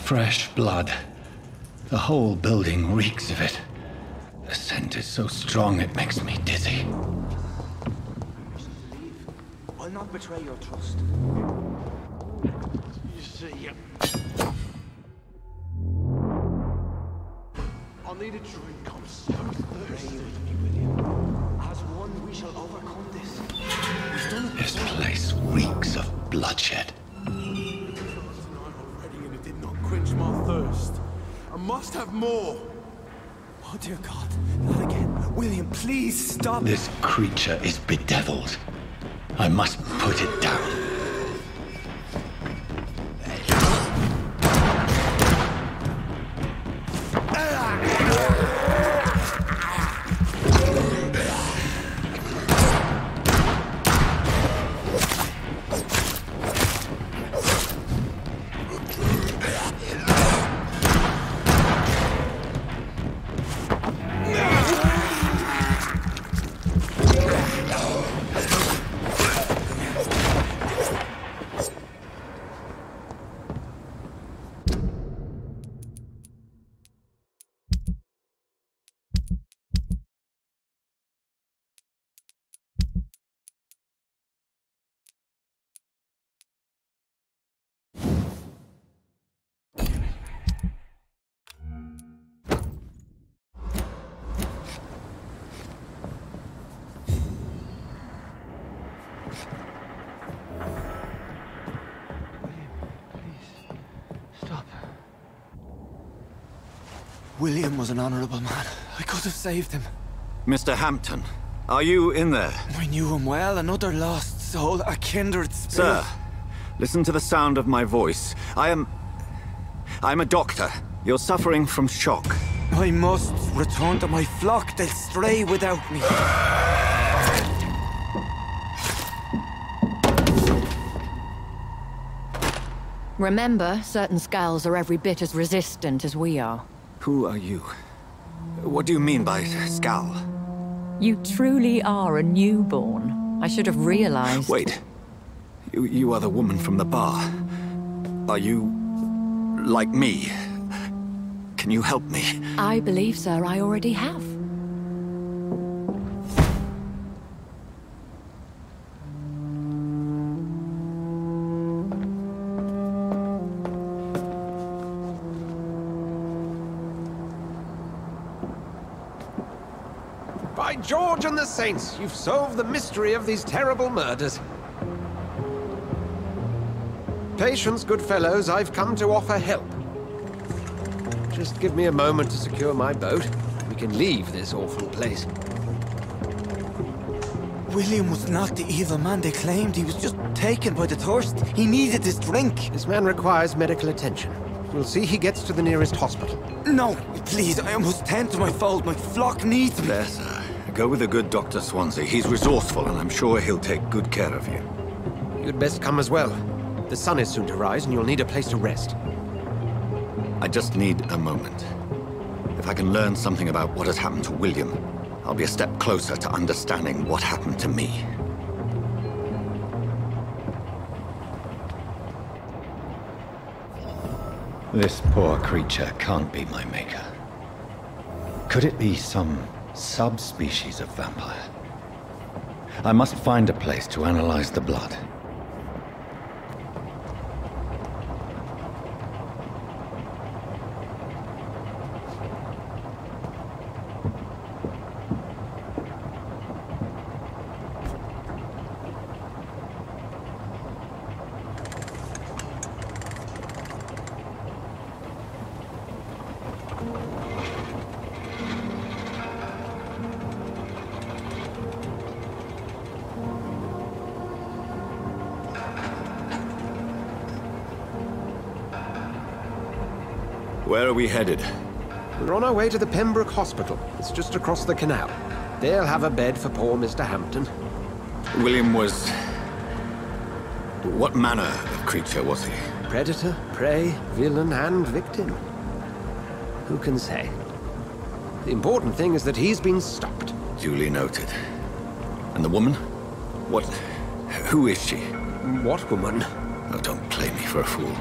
fresh blood. The whole building reeks of it. The scent is so strong it makes me dizzy. I'll not betray your trust. You see, I'll need a drink. I'm so thirsty. As one, we shall overcome this. This place reeks of bloodshed. Already, and it did not quench my thirst. I must have more. Oh dear God, not again. William, please stop. This creature is bedeviled. I must put it down. William was an honorable man. I could have saved him. Mr. Hampton, are you in there? I knew him well, another lost soul, a kindred spirit. Sir, listen to the sound of my voice. I'm a doctor. You're suffering from shock. I must return to my flock. They'll stray without me. Remember, certain skulls are every bit as resistant as we are. Who are you? What do you mean by Skal? You truly are a newborn. I should have realized. Wait. You are the woman from the bar. Are you... like me? Can you help me? I believe, sir, I already have. By George and the Saints, you've solved the mystery of these terrible murders. Patience, good fellows, I've come to offer help. Just give me a moment to secure my boat. We can leave this awful place. William was not the evil man they claimed. He was just taken by the thirst. He needed his drink. This man requires medical attention. We'll see he gets to the nearest hospital. No, please, I must tend to my fold. My flock needs me. There, sir. Go with the good Dr. Swansea. He's resourceful, and I'm sure he'll take good care of you. You'd best come as well. The sun is soon to rise, and you'll need a place to rest. I just need a moment. If I can learn something about what has happened to William, I'll be a step closer to understanding what happened to me. This poor creature can't be my maker. Could it be some subspecies of vampire? I must find a place to analyze the blood. Where are we headed? We're on our way to the Pembroke Hospital. It's just across the canal. They'll have a bed for poor Mr. Hampton. William was... what manner of creature was he? Predator, prey, villain, and victim. Who can say? The important thing is that he's been stopped. Duly noted. And the woman? What... who is she? What woman? Oh, don't play me for a fool.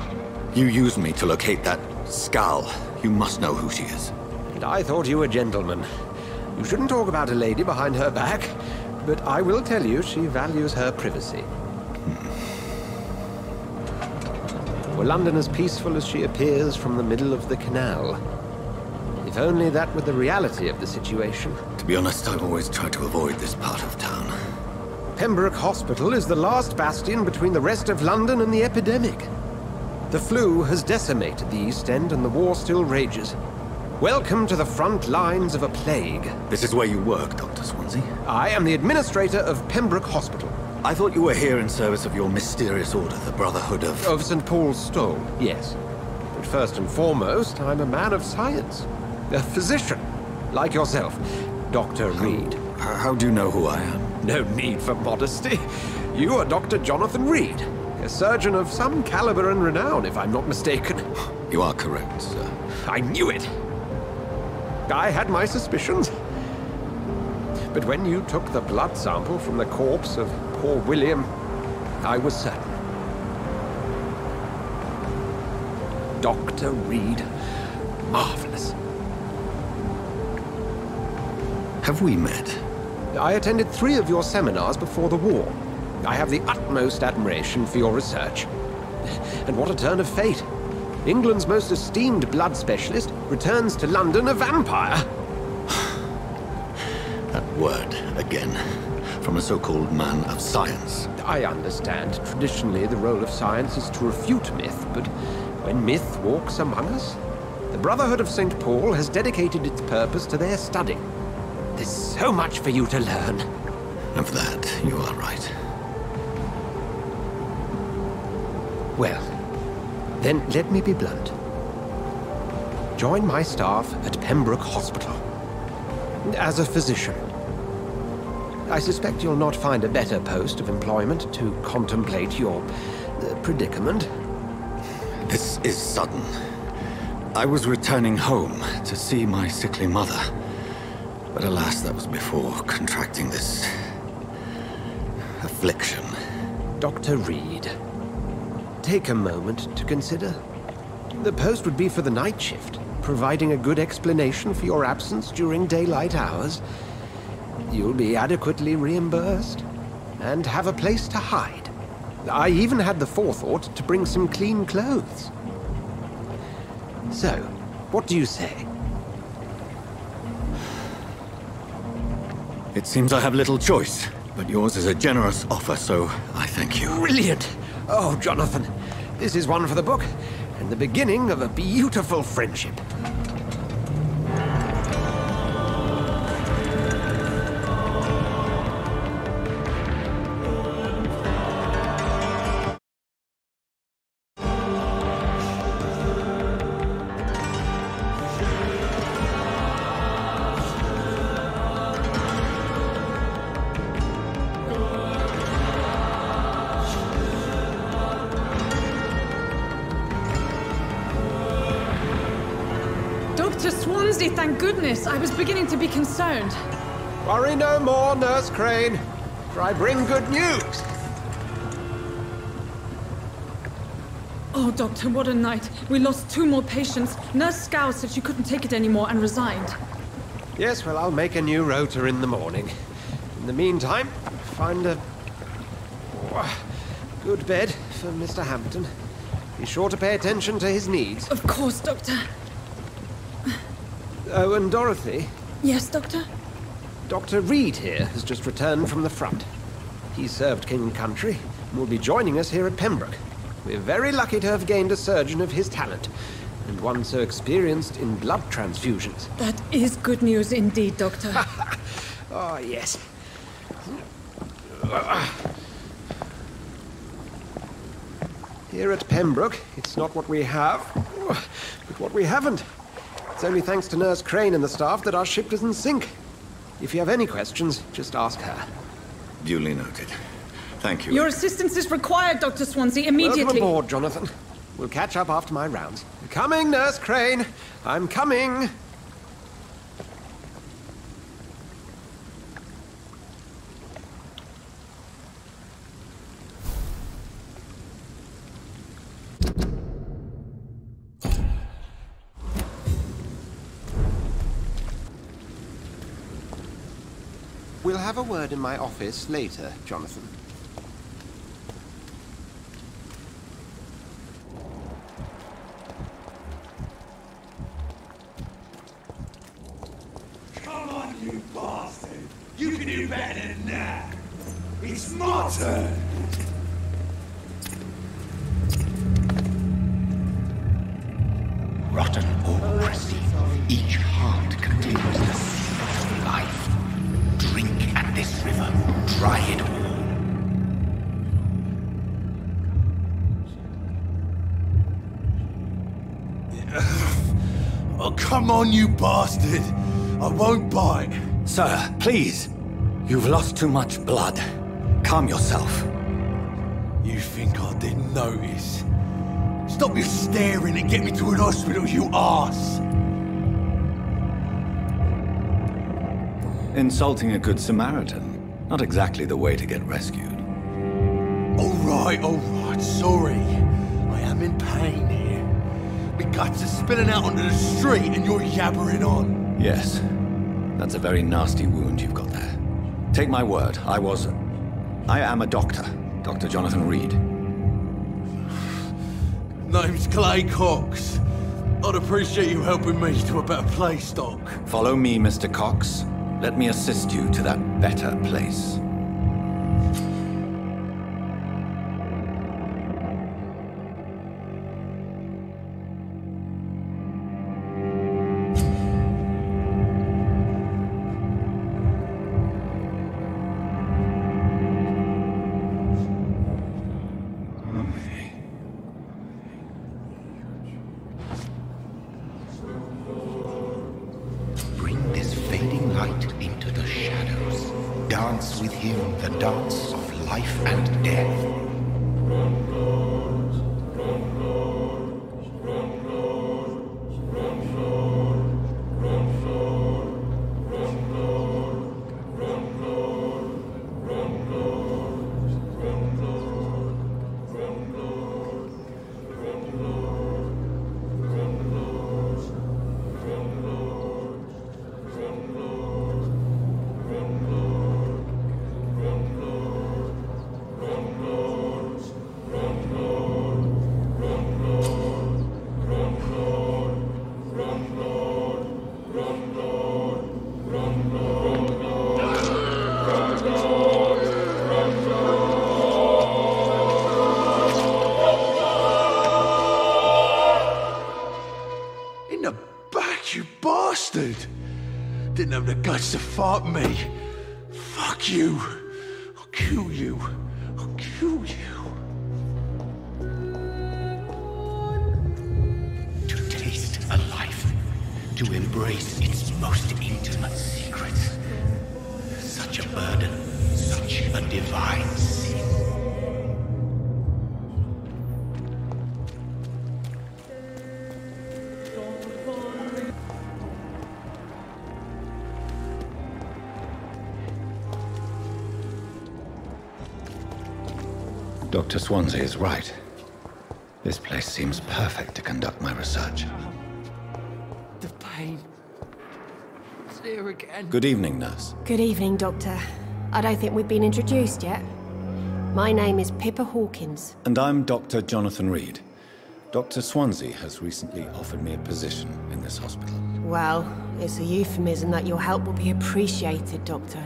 You used me to locate that Skull. You must know who she is. And I thought you a gentleman. You shouldn't talk about a lady behind her back, but I will tell you she values her privacy. Were London as peaceful as she appears from the middle of the canal? If only that were the reality of the situation. To be honest, I've always tried to avoid this part of town. Pembroke Hospital is the last bastion between the rest of London and the epidemic. The flu has decimated the East End and the war still rages. Welcome to the front lines of a plague. This is where you work, Dr. Swansea? I am the administrator of Pembroke Hospital. I thought you were here in service of your mysterious order, the Brotherhood of... Of St. Paul's Stole, yes. But first and foremost, I'm a man of science. A physician, like yourself, Dr. Reed. How do you know who I am? No need for modesty. You are Dr. Jonathan Reed, a surgeon of some caliber and renown, if I'm not mistaken. You are correct, sir. I knew it! I had my suspicions. But when you took the blood sample from the corpse of poor William, I was certain. Dr. Reed. Marvelous. Have we met? I attended 3 of your seminars before the war. I have the utmost admiration for your research. And what a turn of fate. England's most esteemed blood specialist returns to London a vampire. That word, again. From a so-called man of science. I understand. Traditionally, the role of science is to refute myth, but when myth walks among us, the Brotherhood of St. Paul has dedicated its purpose to their study. There's so much for you to learn. Of that, you are right. Well, then let me be blunt. Join my staff at Pembroke Hospital. As a physician. I suspect you'll not find a better post of employment to contemplate your predicament. This is sudden. I was returning home to see my sickly mother. But alas, that was before contracting this... affliction. Dr. Reed, take a moment to consider. The post would be for the night shift, providing a good explanation for your absence during daylight hours. You'll be adequately reimbursed, and have a place to hide. I even had the forethought to bring some clean clothes. So, what do you say? It seems I have little choice, but yours is a generous offer, so I thank you. Brilliant! Oh, Jonathan, this is one for the book, and the beginning of a beautiful friendship. Dr. Swansea, thank goodness. I was beginning to be concerned. Worry no more, Nurse Crane, for I bring good news. Oh, Doctor, what a night. We lost 2 more patients. Nurse Scow said she couldn't take it anymore and resigned. Yes, well, I'll make a new rota in the morning. In the meantime, find a good bed for Mr. Hampton. Be sure to pay attention to his needs. Of course, Doctor. Oh, and Dorothy? Yes, Doctor? Dr. Reed here has just returned from the front. He served King and Country and will be joining us here at Pembroke. We're very lucky to have gained a surgeon of his talent, and one so experienced in blood transfusions. That is good news indeed, Doctor. Oh, yes. Here at Pembroke, it's not what we have, but what we haven't. It's only thanks to Nurse Crane and the staff that our ship doesn't sink. If you have any questions, just ask her. Duly noted. Thank you. Your assistance is required, Dr. Swansea, immediately. Welcome aboard, Jonathan. We'll catch up after my rounds. Coming, Nurse Crane. I'm coming. We'll have a word in my office later, Jonathan. Come on, you bastard! You can do better than that! It's my turn! Rotten or crusty, each heart contains the seed of life. Drink at this river, try it all. Oh, come on, you bastard! I won't bite! Sir, please. You've lost too much blood. Calm yourself. You think I didn't notice? Stop your staring and get me to an hospital, you arse! Insulting a good Samaritan. Not exactly the way to get rescued. Alright, sorry. I am in pain here. My guts are spilling out onto the street and you're yabbering on. Yes. That's a very nasty wound you've got there. Take my word, I am a doctor. Dr. Jonathan Reed. Name's Clay Cox. I'd appreciate you helping me to a better place, Doc. Follow me, Mr. Cox. Let me assist you to that better place. Bring this fading light into the shadows. Dance with him the dance of life and death. In the back, you bastard! Didn't have the guts to fight me. Fuck you. I'll kill you. I'll kill you. To taste a life, to embrace its most intimate secrets. Such a burden, such a divine sin. Dr. Swansea is right. This place seems perfect to conduct my research. The pain. It's there again. Good evening, nurse. Good evening, Doctor. I don't think we've been introduced yet. My name is Pippa Hawkins. And I'm Dr. Jonathan Reed. Dr. Swansea has recently offered me a position in this hospital. Well, it's a euphemism that your help will be appreciated, Doctor.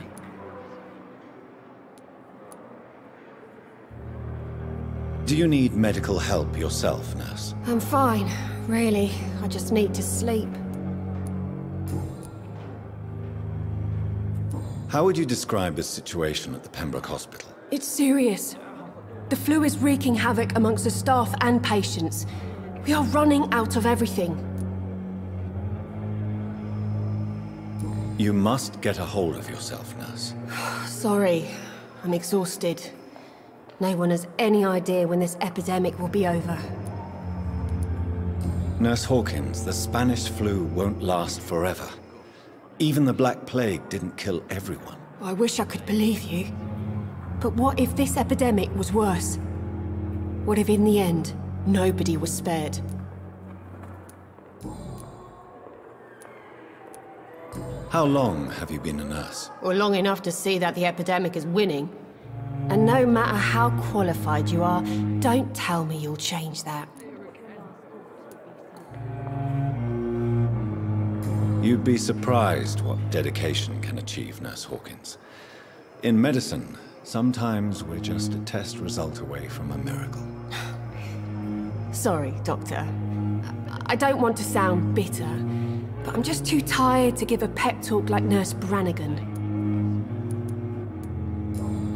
Do you need medical help yourself, nurse? I'm fine, really. I just need to sleep. How would you describe the situation at the Pembroke Hospital? It's serious. The flu is wreaking havoc amongst the staff and patients. We are running out of everything. You must get a hold of yourself, nurse. Sorry, I'm exhausted. No one has any idea when this epidemic will be over. Nurse Hawkins, the Spanish flu won't last forever. Even the Black Plague didn't kill everyone. I wish I could believe you. But what if this epidemic was worse? What if in the end, nobody was spared? How long have you been a nurse? Or long enough to see that the epidemic is winning. And no matter how qualified you are, don't tell me you'll change that. You'd be surprised what dedication can achieve, Nurse Hawkins. In medicine, sometimes we're just a test result away from a miracle. Sorry, Doctor. I don't want to sound bitter, but I'm just too tired to give a pep talk like Nurse Brannigan.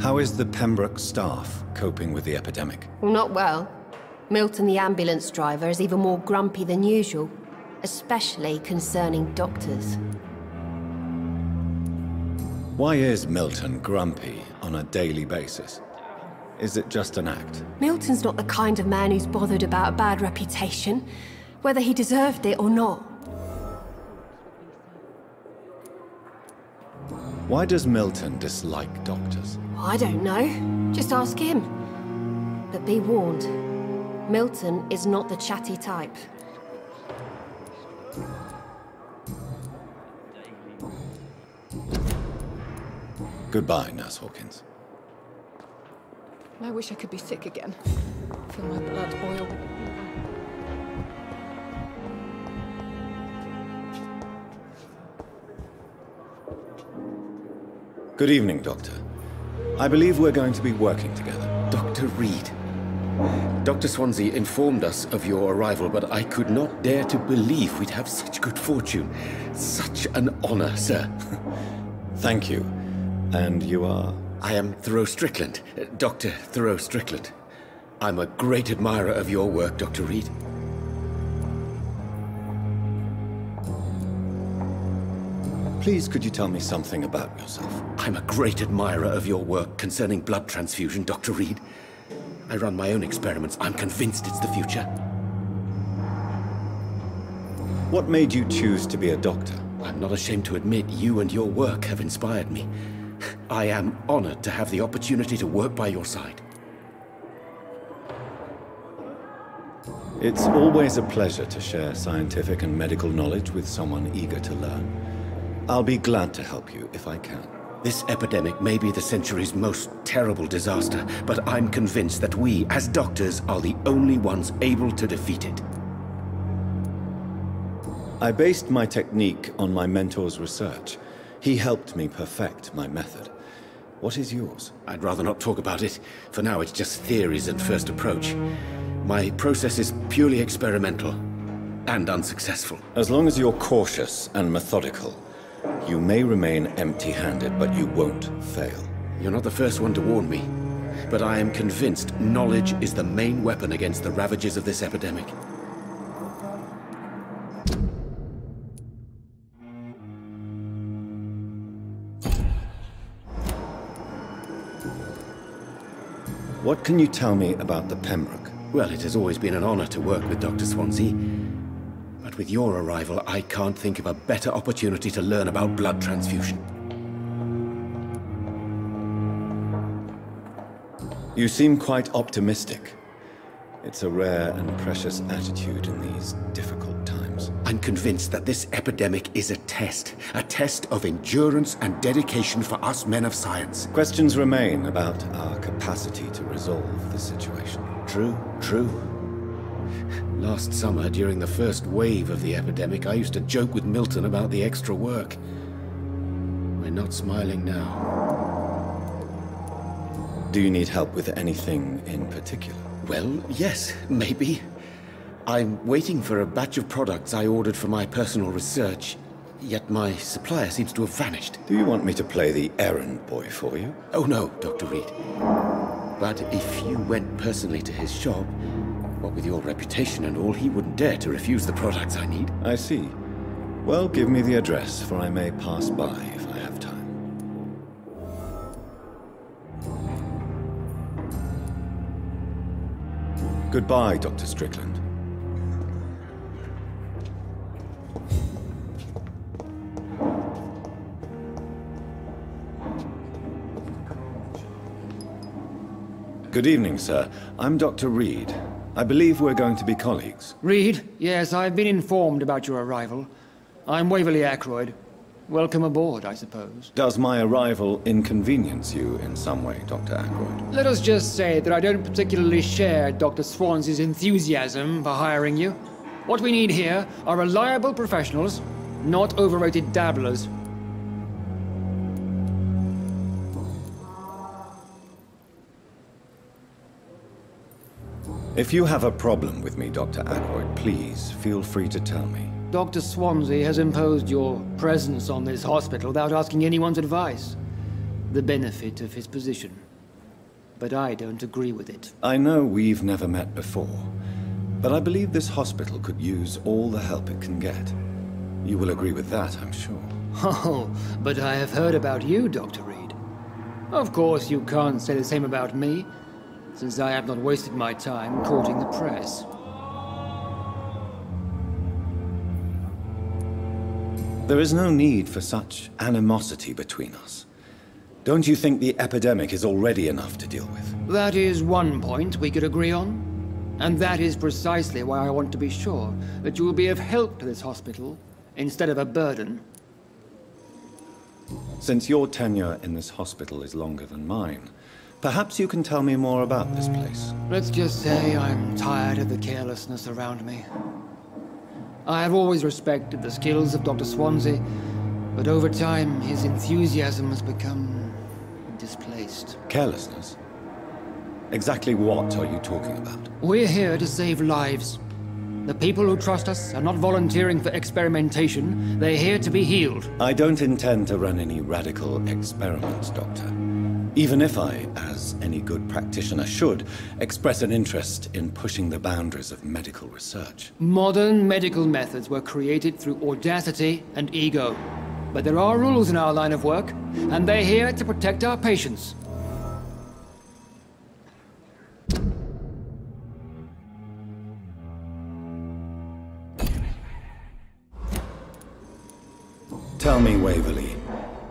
How is the Pembroke staff coping with the epidemic? Well, not well. Milton, the ambulance driver, is even more grumpy than usual, especially concerning doctors. Why is Milton grumpy on a daily basis? Is it just an act? Milton's not the kind of man who's bothered about a bad reputation, whether he deserved it or not. Why does Milton dislike doctors? I don't know. Just ask him. But be warned, Milton is not the chatty type. Goodbye, Nurse Hawkins. I wish I could be sick again. Feel my blood boil. Good evening, Doctor. I believe we're going to be working together. Dr. Reed. Dr. Swansea informed us of your arrival, but I could not dare to believe we'd have such good fortune. Such an honor, sir. Thank you. And you are? I am Thoreau Strickland, Dr. Thoreau Strickland. I'm a great admirer of your work, Dr. Reed. Please, could you tell me something about yourself? I'm a great admirer of your work concerning blood transfusion, Dr. Reed. I run my own experiments. I'm convinced it's the future. What made you choose to be a doctor? I'm not ashamed to admit you and your work have inspired me. I am honored to have the opportunity to work by your side. It's always a pleasure to share scientific and medical knowledge with someone eager to learn. I'll be glad to help you if I can. This epidemic may be the century's most terrible disaster, but I'm convinced that we, as doctors, are the only ones able to defeat it. I based my technique on my mentor's research. He helped me perfect my method. What is yours? I'd rather not talk about it. For now, it's just theories and first approach. My process is purely experimental and unsuccessful. As long as you're cautious and methodical, you may remain empty-handed, but you won't fail. You're not the first one to warn me, but I am convinced knowledge is the main weapon against the ravages of this epidemic. What can you tell me about the Pembroke? Well, it has always been an honor to work with Dr. Swansea. But with your arrival, I can't think of a better opportunity to learn about blood transfusion. You seem quite optimistic. It's a rare and precious attitude in these difficult times. I'm convinced that this epidemic is a test of endurance and dedication for us men of science. Questions remain about our capacity to resolve the situation. True. Last summer, during the first wave of the epidemic, I used to joke with Milton about the extra work. We're not smiling now. Do you need help with anything in particular? Well, yes, maybe. I'm waiting for a batch of products I ordered for my personal research, yet my supplier seems to have vanished. Do you want me to play the errand boy for you? Oh no, Dr. Reed. But if you went personally to his shop, what with your reputation and all, he wouldn't dare to refuse the products I need. I see. Well, give me the address, for I may pass by if I have time. Goodbye, Dr. Strickland. Good evening, sir. I'm Dr. Reed. I believe we're going to be colleagues. Reed? Yes, I've been informed about your arrival. I'm Waverly Ackroyd. Welcome aboard, I suppose. Does my arrival inconvenience you in some way, Dr. Ackroyd? Let us just say that I don't particularly share Dr. Swansea's enthusiasm for hiring you. What we need here are reliable professionals, not overrated dabblers. If you have a problem with me, Dr. Ackroyd, please feel free to tell me. Dr. Swansea has imposed your presence on this hospital without asking anyone's advice. The benefit of his position. But I don't agree with it. I know we've never met before, but I believe this hospital could use all the help it can get. You will agree with that, I'm sure. Oh, but I have heard about you, Dr. Reed. Of course, you can't say the same about me, since I have not wasted my time courting the press. There is no need for such animosity between us. Don't you think the epidemic is already enough to deal with? That is one point we could agree on. And that is precisely why I want to be sure that you will be of help to this hospital, instead of a burden. Since your tenure in this hospital is longer than mine, perhaps you can tell me more about this place. Let's just say I'm tired of the carelessness around me. I have always respected the skills of Dr. Swansea, but over time his enthusiasm has become displaced. Carelessness? Exactly what are you talking about? We're here to save lives. The people who trust us are not volunteering for experimentation. They're here to be healed. I don't intend to run any radical experiments, Doctor. Even if I, as any good practitioner should, express an interest in pushing the boundaries of medical research. Modern medical methods were created through audacity and ego. But there are rules in our line of work, and they're here to protect our patients. Tell me, Waverly,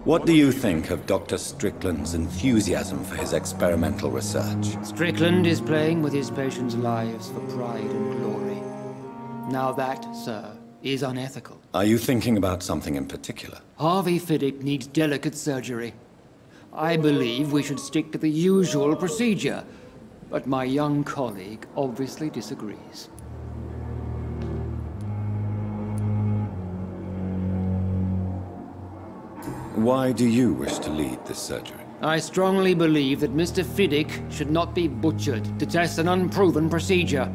what do you think of Dr. Strickland's enthusiasm for his experimental research? Strickland is playing with his patients' lives for pride and glory. Now that, sir, is unethical. Are you thinking about something in particular? Harvey Fiddick needs delicate surgery. I believe we should stick to the usual procedure, but my young colleague obviously disagrees. Why do you wish to lead this surgery? I strongly believe that Mr. Fiddick should not be butchered to test an unproven procedure.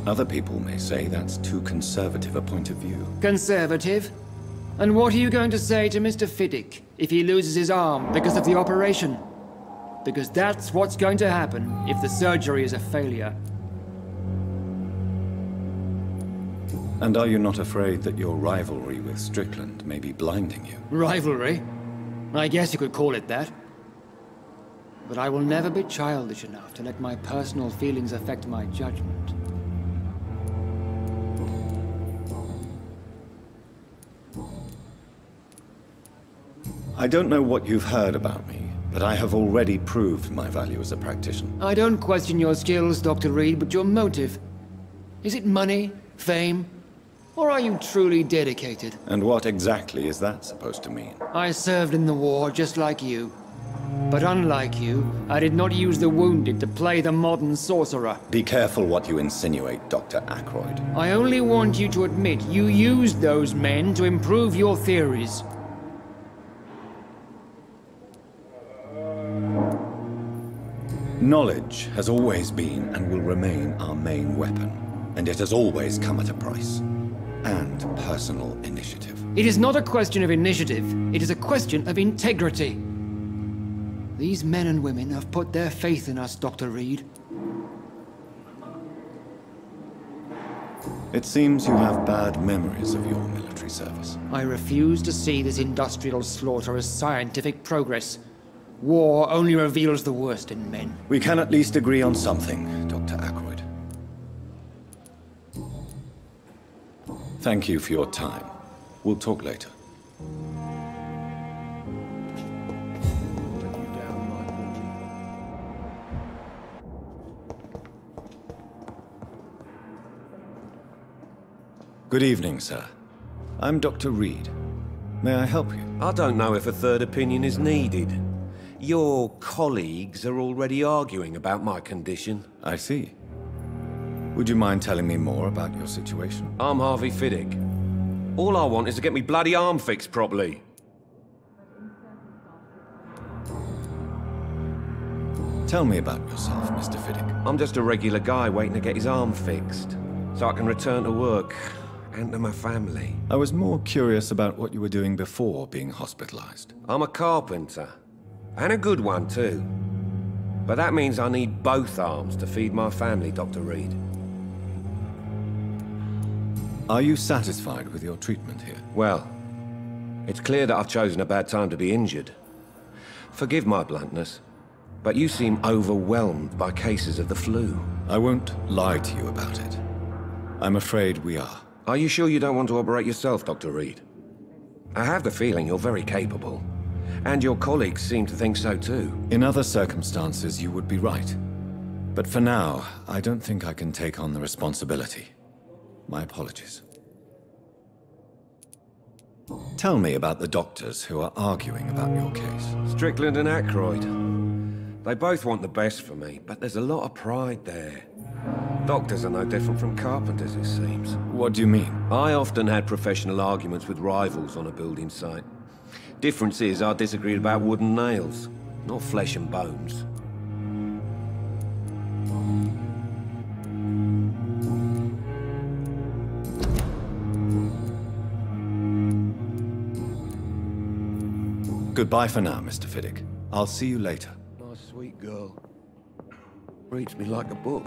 Other people may say that's too conservative a point of view. Conservative? And what are you going to say to Mr. Fiddick if he loses his arm because of the operation? Because that's what's going to happen if the surgery is a failure. And are you not afraid that your rivalry with Strickland may be blinding you? Rivalry? I guess you could call it that. But I will never be childish enough to let my personal feelings affect my judgment. I don't know what you've heard about me, but I have already proved my value as a practitioner. I don't question your skills, Dr. Reed, but your motive. Is it money, fame, or are you truly dedicated? And what exactly is that supposed to mean? I served in the war just like you. But unlike you, I did not use the wounded to play the modern sorcerer. Be careful what you insinuate, Dr. Ackroyd. I only want you to admit you used those men to improve your theories. Knowledge has always been and will remain our main weapon, and it has always come at a price. And personal initiative. It is not a question of initiative, it is a question of integrity. These men and women have put their faith in us, Dr. Reed. It seems you have bad memories of your military service. I refuse to see this industrial slaughter as scientific progress. War only reveals the worst in men. We can at least agree on something, Dr. Ackroyd. Thank you for your time. We'll talk later. Good evening, sir. I'm Dr. Reed. May I help you? I don't know if a third opinion is needed. Your colleagues are already arguing about my condition. I see. Would you mind telling me more about your situation? I'm Harvey Fiddick. All I want is to get me bloody arm fixed properly. Tell me about yourself, Mr. Fiddick. I'm just a regular guy waiting to get his arm fixed, so I can return to work and to my family. I was more curious about what you were doing before being hospitalized. I'm a carpenter, and a good one too. But that means I need both arms to feed my family, Dr. Reed. Are you satisfied with your treatment here? Well, it's clear that I've chosen a bad time to be injured. Forgive my bluntness, but you seem overwhelmed by cases of the flu. I won't lie to you about it. I'm afraid we are. Are you sure you don't want to operate yourself, Dr. Reed? I have the feeling you're very capable, and your colleagues seem to think so too. In other circumstances, you would be right. But for now, I don't think I can take on the responsibility. My apologies. Tell me about the doctors who are arguing about your case. Strickland and Aykroyd. They both want the best for me, but there's a lot of pride there. Doctors are no different from carpenters, it seems. What do you mean? I often had professional arguments with rivals on a building site. Difference is, I disagreed about wooden nails, not flesh and bones. Goodbye for now, Mr. Fiddick. I'll see you later. Nice, sweet girl. Reads me like a book.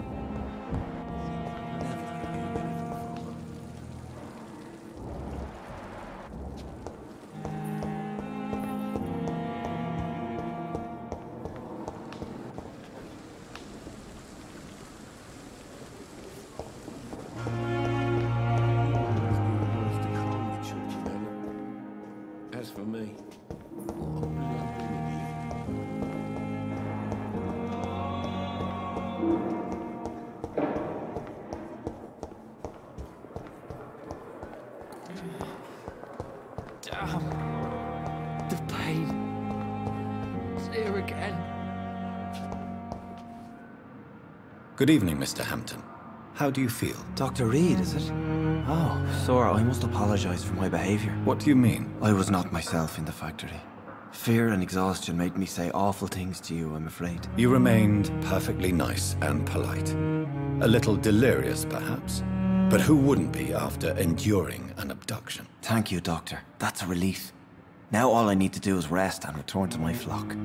As for me, damn, the pain. It's here again. Good evening, Mr. Hampton. How do you feel? Dr. Reed, is it? Oh, sir, I must apologize for my behavior. What do you mean? I was not myself in the factory. Fear and exhaustion made me say awful things to you, I'm afraid. You remained perfectly nice and polite. A little delirious, perhaps. But who wouldn't be after enduring an abduction? Thank you, Doctor. That's a relief. Now all I need to do is rest and return to my flock.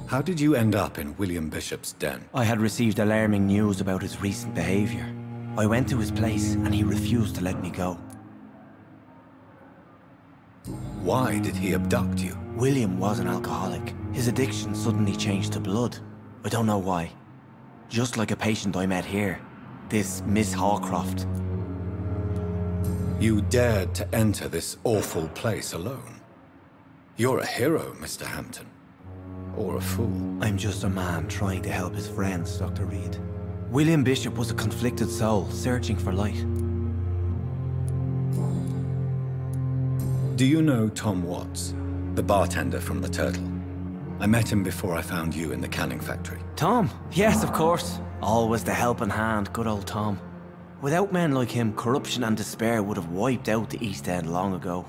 How did you end up in William Bishop's den? I had received alarming news about his recent behavior. I went to his place and he refused to let me go. Why did he abduct you? William was an alcoholic. His addiction suddenly changed to blood. I don't know why. Just like a patient I met here. This Miss Hawcroft. You dared to enter this awful place alone. You're a hero, Mr. Hampton. Or a fool. I'm just a man trying to help his friends, Dr. Reed. William Bishop was a conflicted soul, searching for light. Do you know Tom Watts, the bartender from the Turtle? I met him before I found you in the canning factory. Tom? Yes, of course. Always the helping hand, good old Tom. Without men like him, corruption and despair would have wiped out the East End long ago.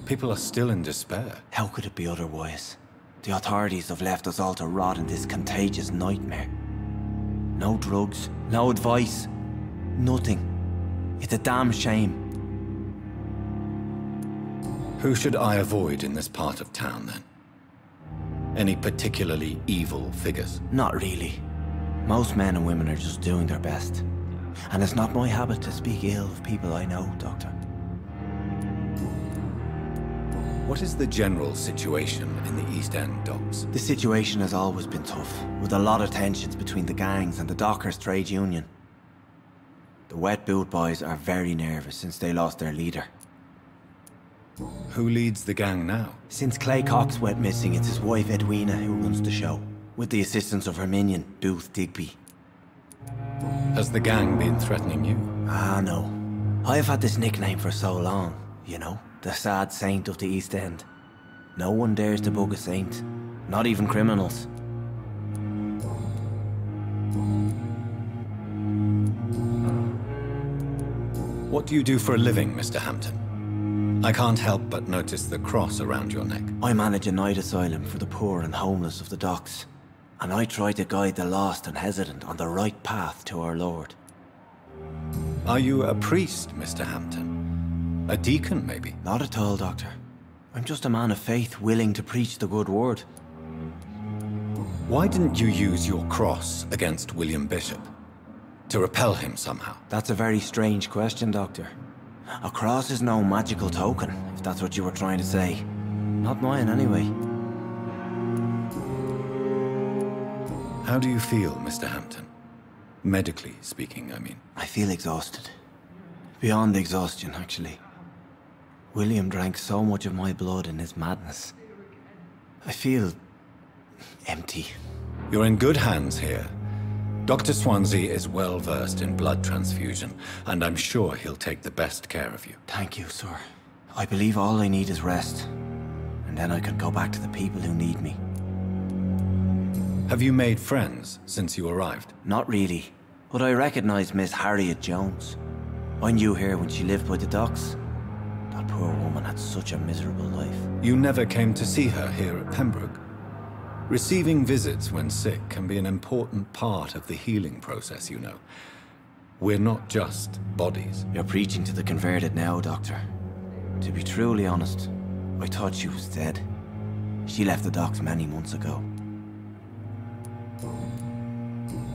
People are still in despair. How could it be otherwise? The authorities have left us all to rot in this contagious nightmare. No drugs, no advice, nothing. It's a damn shame. Who should I avoid in this part of town, then? Any particularly evil figures? Not really. Most men and women are just doing their best. And it's not my habit to speak ill of people I know, Doctor. What is the general situation in the East End docks? The situation has always been tough, with a lot of tensions between the gangs and the Dockers' trade union. The wet boot boys are very nervous since they lost their leader. Who leads the gang now? Since Clay Cox went missing, it's his wife Edwina who runs the show, with the assistance of her minion, Booth Digby. Has the gang been threatening you? Ah, no. I've had this nickname for so long, you know, the sad saint of the East End. No one dares to bug a saint, not even criminals. What do you do for a living, Mr. Hampton? I can't help but notice the cross around your neck. I manage a night asylum for the poor and homeless of the docks, and I try to guide the lost and hesitant on the right path to our Lord. Are you a priest, Mr. Hampton? A deacon, maybe? Not at all, Doctor. I'm just a man of faith willing to preach the good word. Why didn't you use your cross against William Bishop? To repel him somehow? That's a very strange question, Doctor. A cross is no magical token, if that's what you were trying to say. Not mine, anyway. How do you feel, Mr. Hampton? Medically speaking, I mean. I feel exhausted. Beyond exhaustion, actually. William drank so much of my blood in his madness. I feel empty. You're in good hands here. Dr. Swansea is well versed in blood transfusion, and I'm sure he'll take the best care of you. Thank you, sir. I believe all I need is rest, and then I can go back to the people who need me. Have you made friends since you arrived? Not really, but I recognize Miss Harriet Jones. I knew her when she lived by the docks. That poor woman had such a miserable life. You never came to see her here at Pembroke? Receiving visits when sick can be an important part of the healing process, you know. We're not just bodies. You're preaching to the converted now, Doctor. To be truly honest, I thought she was dead. She left the docks many months ago.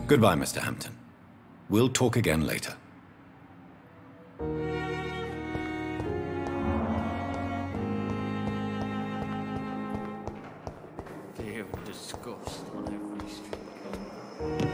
Goodbye, Mr. Hampton. We'll talk again later. Disgust on every street.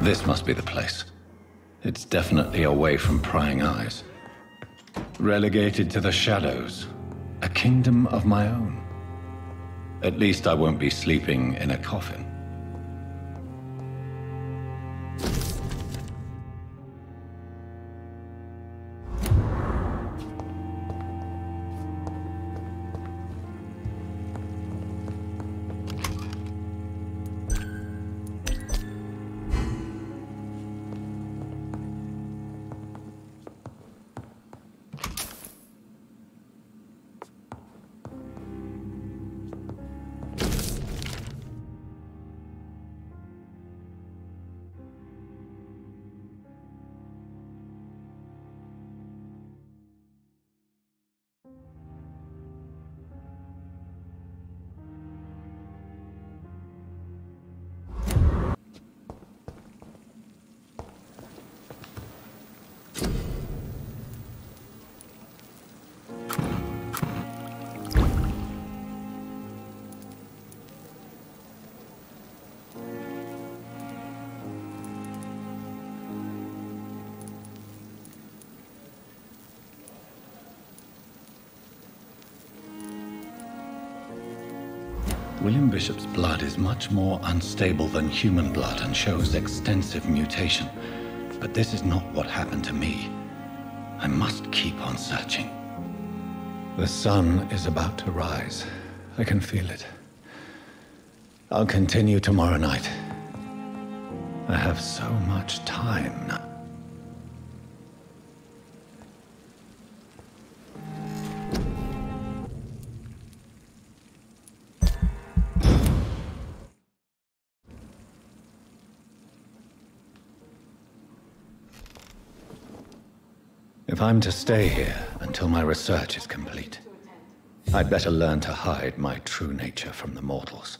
This must be the place. It's definitely away from prying eyes. Relegated to the shadows. A kingdom of my own. At least I won't be sleeping in a coffin. William Bishop's blood is much more unstable than human blood and shows extensive mutation. But this is not what happened to me. I must keep on searching. The sun is about to rise. I can feel it. I'll continue tomorrow night. I have so much time now. If I'm to stay here until my research is complete, I'd better learn to hide my true nature from the mortals.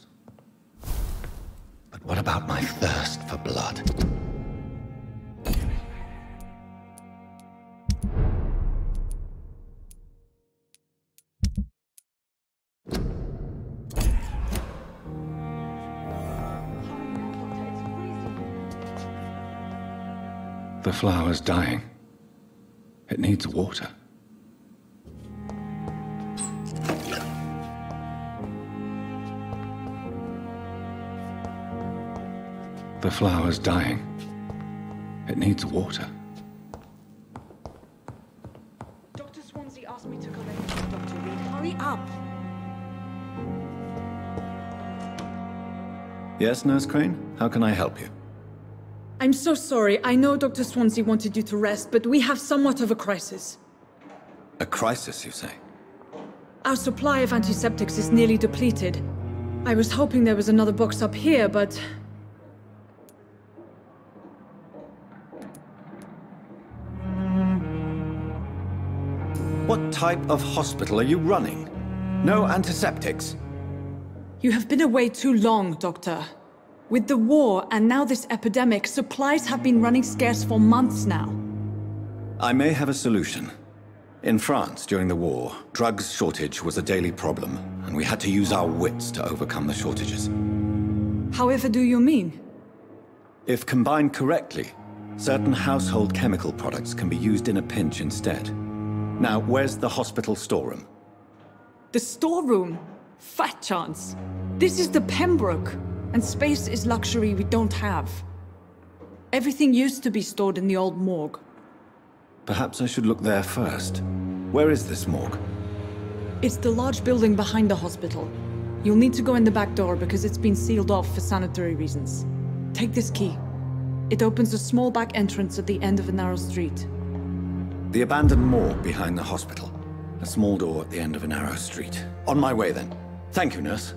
But what about my thirst for blood? The flower's dying. It needs water. The flower's dying. It needs water. Dr. Swansea asked me to come in. Dr. Reed, hurry up! Yes, Nurse Crane? How can I help you? I'm so sorry. I know Dr. Swansea wanted you to rest, but we have somewhat of a crisis. A crisis, you say? Our supply of antiseptics is nearly depleted. I was hoping there was another box up here, but... What type of hospital are you running? No antiseptics? You have been away too long, Doctor. With the war and now this epidemic, supplies have been running scarce for months now. I may have a solution. In France, during the war, drugs shortage was a daily problem, and we had to use our wits to overcome the shortages. However do you mean? If combined correctly, certain household chemical products can be used in a pinch instead. Now, where's the hospital storeroom? The storeroom? Fat chance. This is the Pembroke, and space is luxury we don't have. Everything used to be stored in the old morgue. Perhaps I should look there first. Where is this morgue? It's the large building behind the hospital. You'll need to go in the back door because it's been sealed off for sanitary reasons. Take this key. It opens a small back entrance at the end of a narrow street. The abandoned morgue behind the hospital. A small door at the end of a narrow street. On my way then. Thank you, nurse.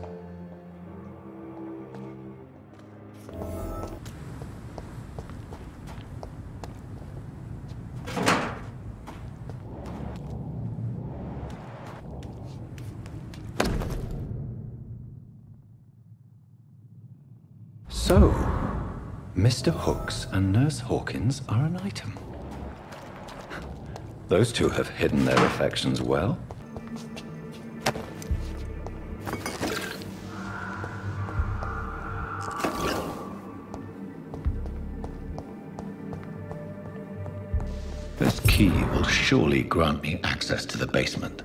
So, Mr. Hooks and Nurse Hawkins are an item. Those two have hidden their affections well. This key will surely grant me access to the basement.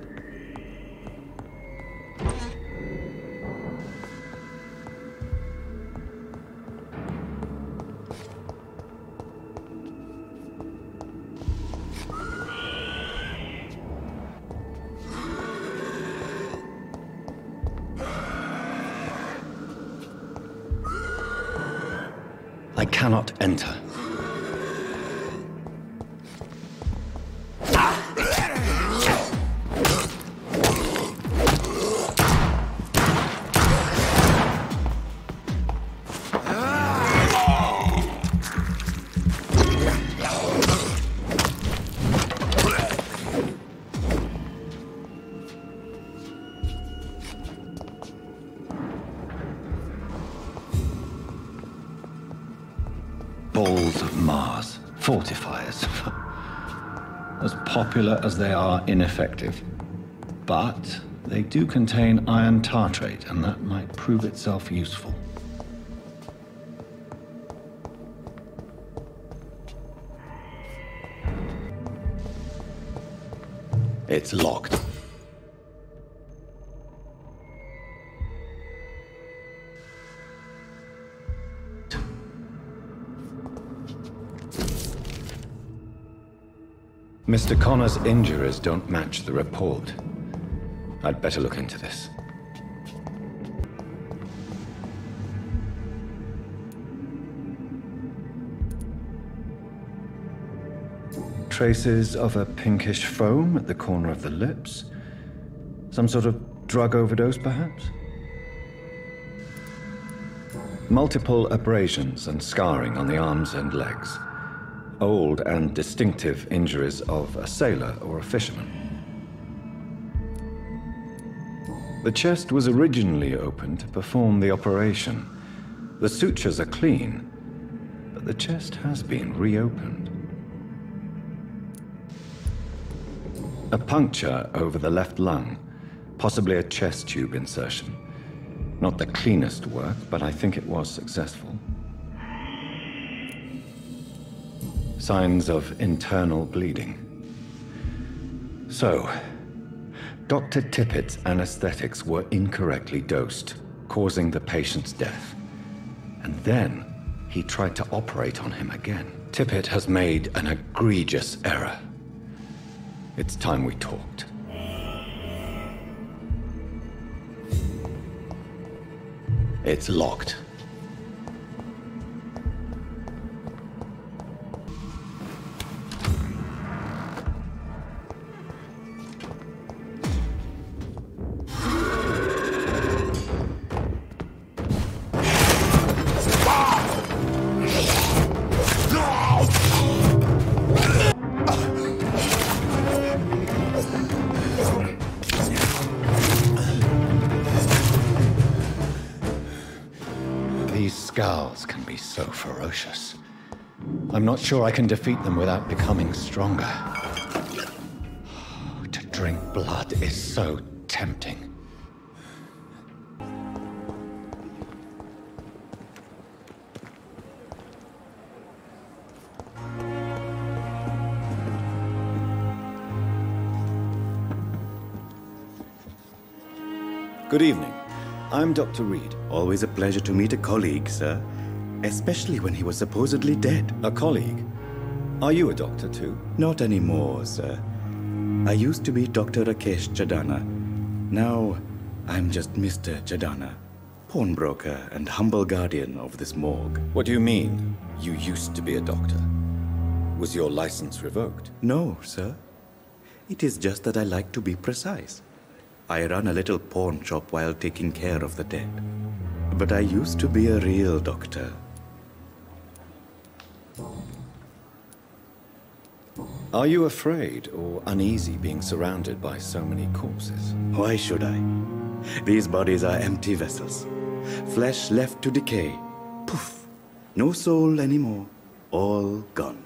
I cannot enter. Balls of Mars, fortifiers. As popular as they are ineffective. But they do contain iron tartrate, and that might prove itself useful. It's locked. Mr. Connor's injuries don't match the report. I'd better look into this. Traces of a pinkish foam at the corner of the lips. Some sort of drug overdose, perhaps? Multiple abrasions and scarring on the arms and legs. Old and distinctive injuries of a sailor or a fisherman. The chest was originally opened to perform the operation. The sutures are clean, but the chest has been reopened. A puncture over the left lung, possibly a chest tube insertion. Not the cleanest work, but I think it was successful. Signs of internal bleeding. So, Dr. Tippett's anesthetics were incorrectly dosed, causing the patient's death. And then, he tried to operate on him again. Tippett has made an egregious error. It's time we talked. It's locked. Scowls can be so ferocious. I'm not sure I can defeat them without becoming stronger. To drink blood is so tempting. Good evening. I'm Dr. Reed. Always a pleasure to meet a colleague, sir. Especially when he was supposedly dead. A colleague? Are you a doctor too? Not anymore, sir. I used to be Dr. Rakesh Chadana. Now, I'm just Mr. Chadana, pawnbroker and humble guardian of this morgue. What do you mean, you used to be a doctor? Was your license revoked? No, sir. It is just that I like to be precise. I run a little pawn shop while taking care of the dead. But I used to be a real doctor. Are you afraid or uneasy being surrounded by so many corpses? Why should I? These bodies are empty vessels. Flesh left to decay. Poof! No soul anymore. All gone.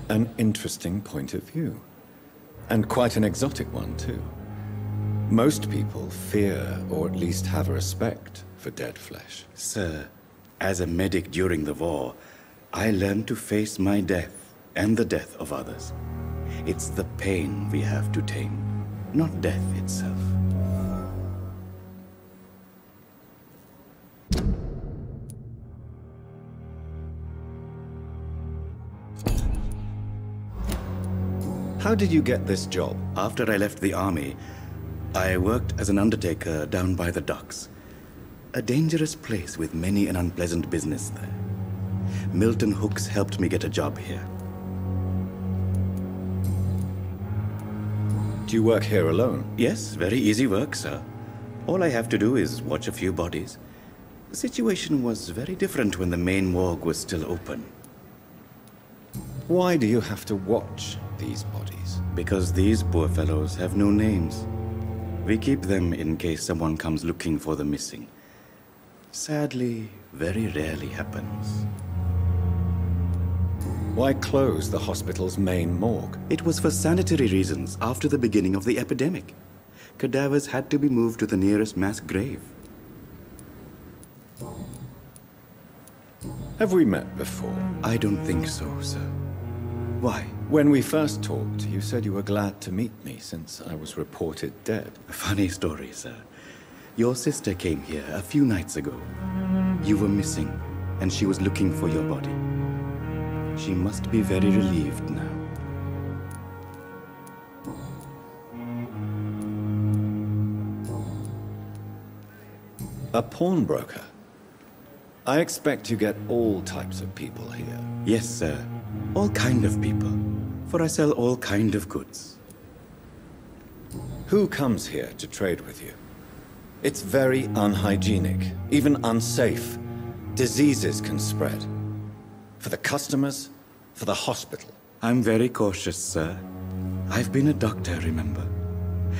An interesting point of view. And quite an exotic one, too. Most people fear, or at least have a respect, for dead flesh. Sir, as a medic during the war, I learned to face my death and the death of others. It's the pain we have to tame, not death itself. How did you get this job? After I left the army, I worked as an undertaker down by the docks. A dangerous place with many an unpleasant business there. Milton Hooks helped me get a job here. Do you work here alone? Yes, very easy work, sir. All I have to do is watch a few bodies. The situation was very different when the main morgue was still open. Why do you have to watch these bodies? Because these poor fellows have no names. We keep them in case someone comes looking for the missing. Sadly, very rarely happens. Why close the hospital's main morgue? It was for sanitary reasons after the beginning of the epidemic. Cadavers had to be moved to the nearest mass grave. Have we met before? I don't think so, sir. Why? When we first talked, you said you were glad to meet me since I was reported dead. A funny story, sir. Your sister came here a few nights ago. You were missing, and she was looking for your body. She must be very relieved now. A pawnbroker? I expect you get all types of people here. Yes, sir. All kind of people. For I sell all kind of goods. Who comes here to trade with you? It's very unhygienic, even unsafe. Diseases can spread. For the customers, for the hospital. I'm very cautious, sir. I've been a doctor, remember?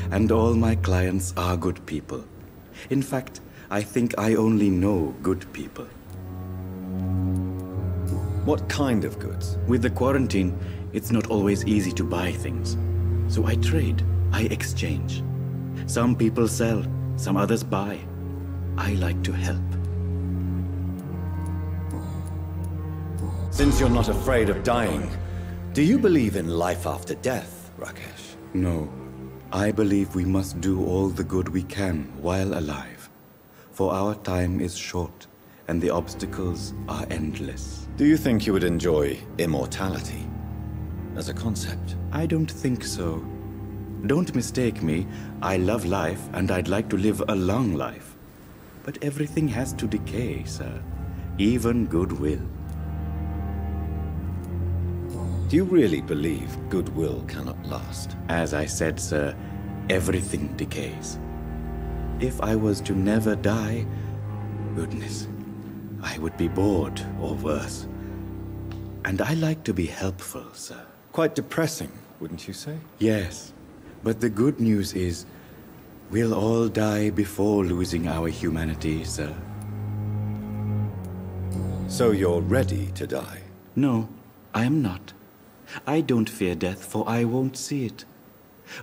And all my clients are good people. In fact, I think I only know good people. What kind of goods? With the quarantine, it's not always easy to buy things. So I trade, I exchange. Some people sell, some others buy. I like to help. Since you're not afraid of dying, do you believe in life after death, Rakesh? No. I believe we must do all the good we can while alive. For our time is short, and the obstacles are endless. Do you think you would enjoy immortality as a concept? I don't think so. Don't mistake me. I love life, and I'd like to live a long life. But everything has to decay, sir. Even goodwill. Do you really believe goodwill cannot last? As I said, sir, everything decays. If I was to never die, goodness, I would be bored or worse. And I like to be helpful, sir. Quite depressing, wouldn't you say? Yes, but the good news is, we'll all die before losing our humanity, sir. So you're ready to die? No, I am not. I don't fear death, for I won't see it.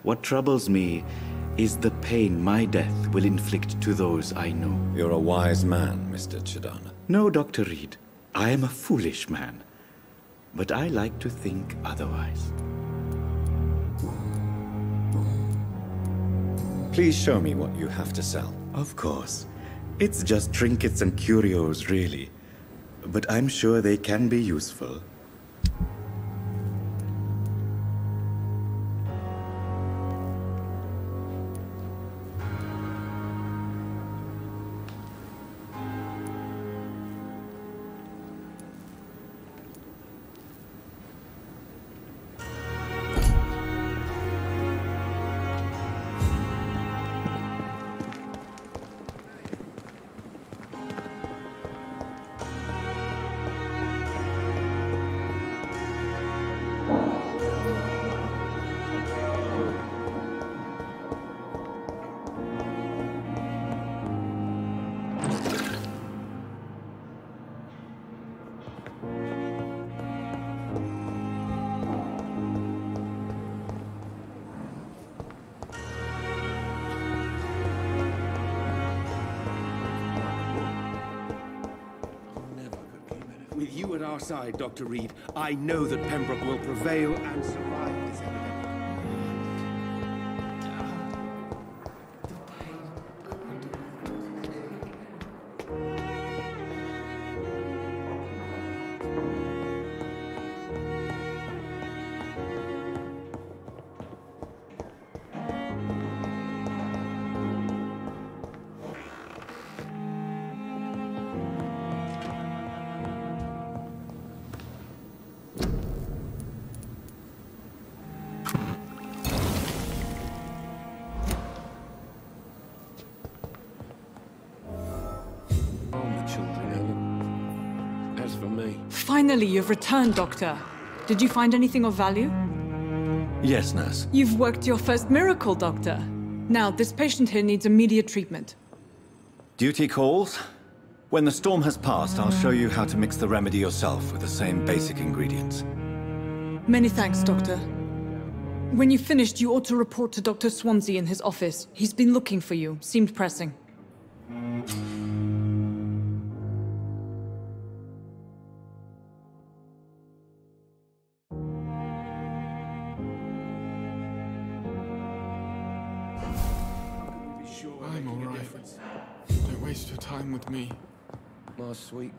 What troubles me is the pain my death will inflict to those I know. You're a wise man, Mr. Chidana. No, Dr. Reed. I am a foolish man. But I like to think otherwise. Please show me what you have to sell. Of course. It's just trinkets and curios, really. But I'm sure they can be useful. With you at our side, Dr. Reed, I know that Pembroke will prevail and survive this epidemic. Finally, you've returned, Doctor. Did you find anything of value? Yes, nurse. You've worked your first miracle, Doctor. Now, this patient here needs immediate treatment. Duty calls. When the storm has passed, I'll show you how to mix the remedy yourself with the same basic ingredients. Many thanks, Doctor. When you've finished, you ought to report to Dr. Swansea in his office. He's been looking for you. Seemed pressing. I'm all right. Don't waste your time with me. My sweet...